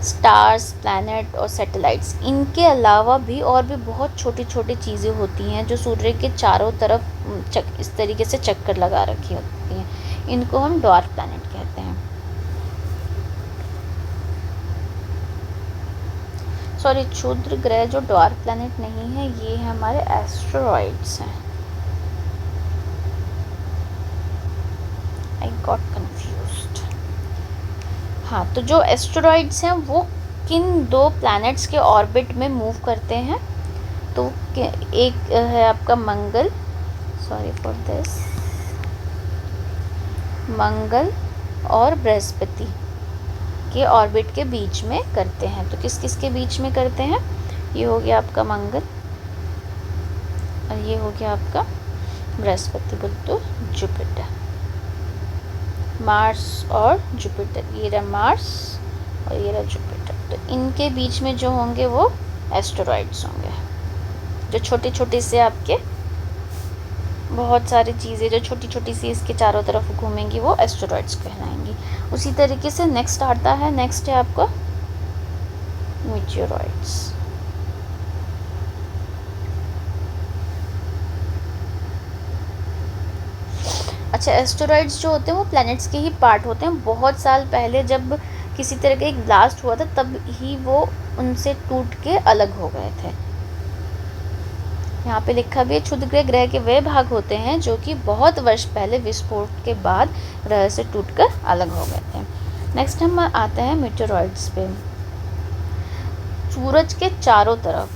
स्टार्स, प्लैनेट और सैटेलाइट्स, इनके अलावा भी और भी बहुत छोटी छोटी चीज़ें होती हैं जो सूर्य के चारों तरफ इस तरीके से चक्कर लगा रखी होती हैं। इनको हम ड्वार्फ प्लैनेट कहते हैं। सॉरी, क्षुद्र ग्रह जो ड्वार्फ प्लैनेट नहीं है, ये हमारे एस्टेरॉइड्स हैं। I got confused. हाँ, तो जो एस्टेरॉइड्स हैं वो किन दो प्लैनेट्स के ऑर्बिट में मूव करते हैं? तो एक है आपका मंगल, सॉरी फॉर दिस, मंगल और बृहस्पति के ऑर्बिट के बीच में करते हैं। तो किस किस के बीच में करते हैं? ये हो गया आपका मंगल और ये हो गया आपका बृहस्पति, बोल तो जुपिटर। मार्स और जुपिटर, ये रहा मार्स और ये रहा जुपिटर। तो इनके बीच में जो होंगे वो एस्टेरॉइड्स होंगे, जो छोटे छोटे से आपके बहुत सारी चीज़ें जो छोटी छोटी सी इसके चारों तरफ घूमेंगी वो एस्टेरॉइड्स कहलाएंगी। उसी तरीके से नेक्स्ट आता है, नेक्स्ट है आपका मीटियोरॉइड्स। अच्छा, एस्टेरॉइड्स जो होते हैं वो प्लैनेट्स के ही पार्ट होते हैं। बहुत साल पहले जब किसी तरह का एक ब्लास्ट हुआ था तब ही वो उनसे टूट के अलग हो गए थे। यहाँ पे लिखा भी है, क्षुद्र ग्रह के वे भाग होते हैं जो कि बहुत वर्ष पहले विस्फोट के बाद ग्रह से टूटकर अलग हो गए थे। नेक्स्ट हम आते हैं मीटियोरॉइड्स पे। सूरज के चारों तरफ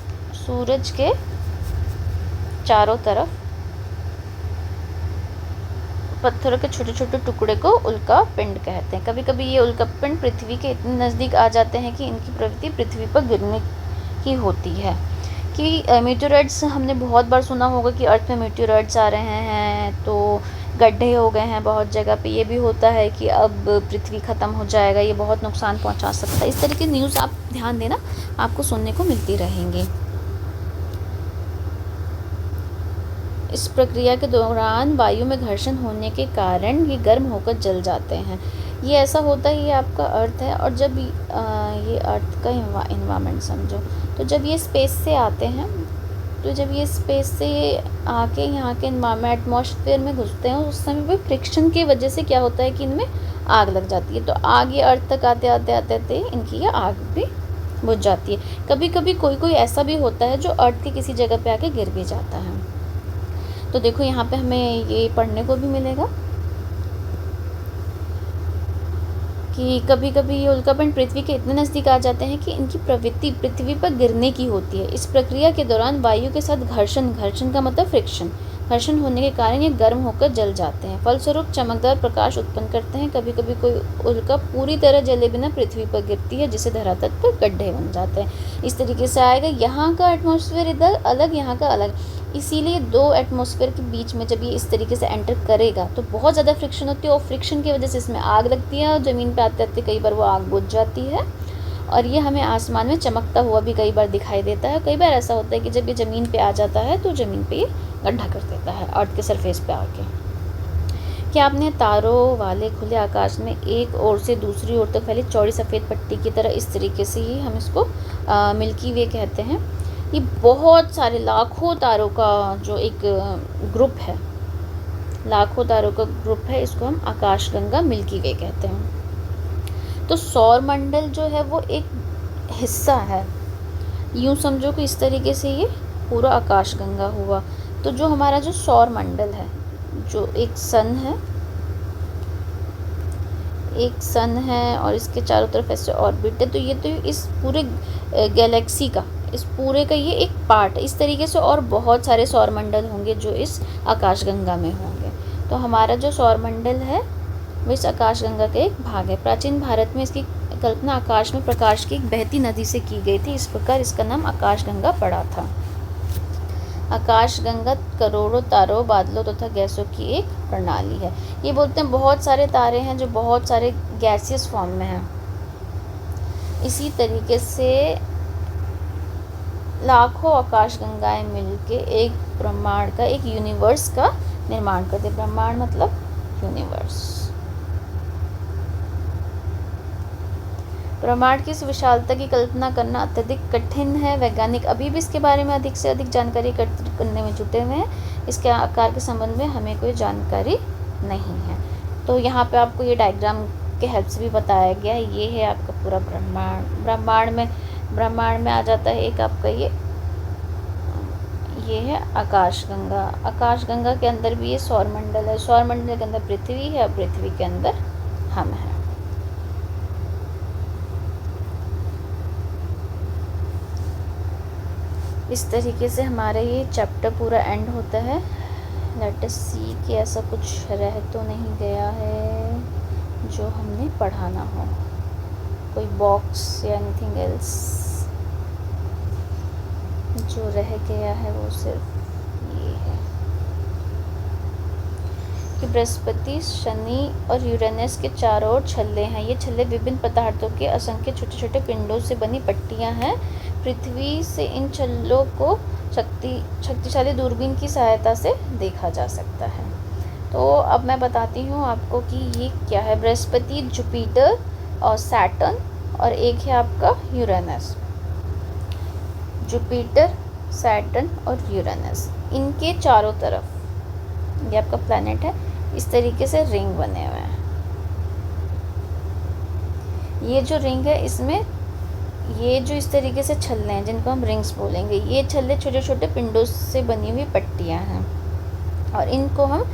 पत्थरों के छोटे छोटे टुकड़े को उल्का पिंड कहते हैं। कभी कभी ये उल्का पिंड पृथ्वी के इतने नज़दीक आ जाते हैं कि इनकी प्रवृत्ति पृथ्वी पर गिरने की होती है। कि मीटियोरॉइड्स हमने बहुत बार सुना होगा कि अर्थ में मीटियोरॉइड्स आ रहे हैं तो गड्ढे हो गए हैं बहुत जगह पे। ये भी होता है कि अब पृथ्वी ख़त्म हो जाएगा, ये बहुत नुकसान पहुंचा सकता है। इस तरह की न्यूज़ आप ध्यान देना, आपको सुनने को मिलती रहेंगी। इस प्रक्रिया के दौरान वायु में घर्षण होने के कारण ये गर्म होकर जल जाते हैं। ये ऐसा होता है, ये आपका अर्थ है और जब ये अर्थ का इन्वायरमेंट समझो, तो जब ये स्पेस से आते हैं, तो जब ये स्पेस से आके यहाँ के इन्वायरमेंट एटमॉस्फेयर में घुसते हैं उस समय पे फ्रिक्शन की वजह से क्या होता है कि इनमें आग लग जाती है। तो आग ये अर्थ तक आते आते इनकी ये आग भी बुझ जाती है। कभी कभी कोई ऐसा भी होता है जो अर्थ की किसी जगह पे आके गिर भी जाता है। तो देखो यहाँ पे हमें ये पढ़ने को भी मिलेगा कि कभी कभी ये उल्कापिंड पृथ्वी के इतने नज़दीक आ जाते हैं कि इनकी प्रवृत्ति पृथ्वी पर गिरने की होती है। इस प्रक्रिया के दौरान वायु के साथ घर्षण का मतलब फ्रिक्शन, घर्षण होने के कारण ये गर्म होकर जल जाते हैं, फलस्वरूप चमकदार प्रकाश उत्पन्न करते हैं। कभी कभी कोई उल्का पूरी तरह जले बिना पृथ्वी पर गिरती है जिससे धरातल पर गड्ढे बन जाते हैं। इस तरीके से आएगा, यहाँ का एटमॉस्फेयर इधर अलग, यहाँ का अलग। इसीलिए दो एटमॉस्फेयर के बीच में जब ये इस तरीके से एंटर करेगा तो बहुत ज़्यादा फ्रिक्शन होती है और फ्रिक्शन की वजह से इसमें आग लगती है और ज़मीन पे आते आते कई बार वो आग बुझ जाती है और ये हमें आसमान में चमकता हुआ भी कई बार दिखाई देता है। कई बार ऐसा होता है कि जब ये ज़मीन पे आ जाता है तो ज़मीन पे ये गड्ढा कर देता है अर्थ के सरफेस पे आके। क्या आपने तारों वाले खुले आकाश में एक ओर से दूसरी ओर तक फैली चौड़ी सफ़ेद पट्टी की तरह, इस तरीके से ही हम इसको मिल्की वे कहते हैं। ये बहुत सारे लाखों तारों का जो एक ग्रुप है, लाखों तारों का ग्रुप है, इसको हम आकाशगंगा मिल्की वे कहते हैं। तो सौर मंडल जो है वो एक हिस्सा है, यूँ समझो कि इस तरीके से ये पूरा आकाशगंगा हुआ। तो जो हमारा जो सौर मंडल है, जो एक सन है और इसके चारों तरफ ऐसे ऑर्बिट है, तो ये तो इस पूरे गैलेक्सी का, इस पूरे का ये एक पार्ट है। इस तरीके से और बहुत सारे सौर मंडल होंगे जो इस आकाशगंगा में होंगे। तो हमारा जो सौर मंडल है वो इस आकाशगंगा का एक भाग है। प्राचीन भारत में इसकी कल्पना आकाश में प्रकाश की एक बहती नदी से की गई थी, इस प्रकार इसका नाम आकाशगंगा पड़ा था। आकाशगंगा करोड़ों तारों, बादलों तथा गैसों की एक प्रणाली है। ये बोलते हैं बहुत सारे तारे हैं जो बहुत सारे गैसियस फॉर्म में हैं। इसी तरीके से लाखों आकाशगंगाएं मिलके एक ब्रह्मांड का, एक यूनिवर्स का निर्माण करते। ब्रह्मांड मतलब यूनिवर्स। ब्रह्मांड की इस विशालता की कल्पना करना अत्यधिक कठिन है। वैज्ञानिक अभी भी इसके बारे में अधिक से अधिक जानकारी करने में जुटे हुए हैं। इसके आकार के संबंध में हमें कोई जानकारी नहीं है। तो यहाँ पे आपको ये डायग्राम के हेल्प से भी बताया गया है। ये है आपका पूरा ब्रह्मांड। ब्रह्मांड में आ जाता है एक आपका ये है आकाशगंगा। आकाशगंगा के अंदर भी ये सौरमंडल है। सौरमंडल के अंदर पृथ्वी है और पृथ्वी के अंदर हम हैं। इस तरीके से हमारा ये चैप्टर पूरा एंड होता है। लेट अस सी कि ऐसा कुछ रह तो नहीं गया है जो हमने पढ़ा ना हो, कोई बॉक्स या एनीथिंग एल्स। जो रह गया है वो सिर्फ ये है कि बृहस्पति, शनि और यूरेनस के चारों ओर छल्ले हैं। ये छल्ले विभिन्न पदार्थों के असंख्य छोटे छोटे पिंडों से बनी पट्टियां हैं। पृथ्वी से इन छल्लों को शक्तिशाली दूरबीन की सहायता से देखा जा सकता है। तो अब मैं बताती हूँ आपको कि ये क्या है। बृहस्पति, जुपिटर और सैटर्न, और एक है आपका यूरेनस। जुपिटर, सैटर्न और यूरेनस, इनके चारों तरफ ये आपका प्लैनेट है, इस तरीके से रिंग बने हुए हैं। ये जो रिंग है, इसमें ये जो इस तरीके से छल्ले हैं जिनको हम रिंग्स बोलेंगे, ये छल्ले छोटे छोटे पिंडों से बनी हुई पट्टियां हैं और इनको हम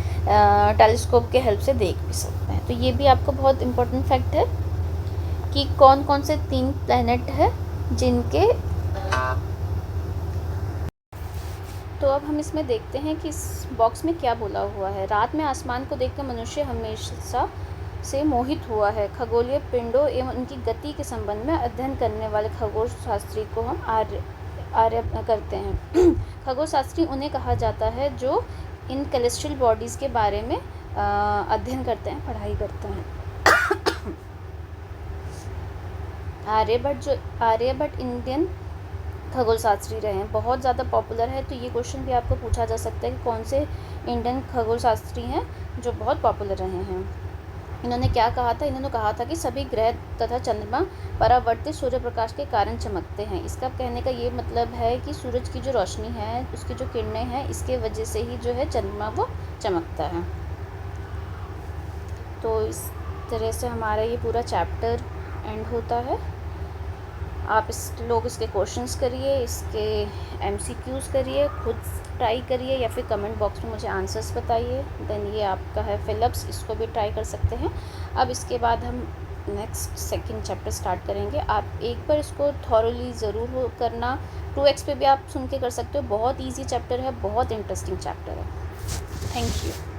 टेलीस्कोप के हेल्प से देख भी सकते हैं। तो ये भी आपको बहुत इम्पोर्टेंट फैक्ट है कि कौन कौन से 3 प्लैनेट है जिनके। तो अब हम इसमें देखते हैं कि इस बॉक्स में क्या बोला हुआ है। रात में आसमान को देखकर मनुष्य हमेशा से मोहित हुआ है। खगोलीय पिंडों एवं उनकी गति के संबंध में अध्ययन करने वाले खगोल शास्त्री को हम आर्य करते हैं। खगोल शास्त्री उन्हें कहा जाता है जो इन कैलेस्ट्रियल बॉडीज़ के बारे में अध्ययन करते हैं, पढ़ाई करते हैं। आर्यभट्ट इंडियन खगोल शास्त्री रहे हैं, बहुत ज़्यादा पॉपुलर है। तो ये क्वेश्चन भी आपको पूछा जा सकता है कि कौन से इंडियन खगोल शास्त्री हैं जो बहुत पॉपुलर रहे हैं। इन्होंने क्या कहा था? इन्होंने कहा था कि सभी ग्रह तथा चंद्रमा परावर्तित सूर्य प्रकाश के कारण चमकते हैं। इसका कहने का ये मतलब है कि सूरज की जो रोशनी है, उसकी जो किरणें हैं, इसके वजह से ही जो है चंद्रमा वो चमकता है। तो इस तरह से हमारा ये पूरा चैप्टर एंड होता है। आप लोग इसके क्वेश्चंस करिए, इसके MCQs करिए, खुद ट्राई करिए या फिर कमेंट बॉक्स में मुझे आंसर्स बताइए। देन ये आपका है फिलिप्स, इसको भी ट्राई कर सकते हैं। अब इसके बाद हम नेक्स्ट सेकंड चैप्टर स्टार्ट करेंगे। आप एक बार इसको थॉरोली ज़रूर करना। 2x पे भी आप सुन के कर सकते हो। बहुत ईजी चैप्टर है, बहुत इंटरेस्टिंग चैप्टर है। Thank you.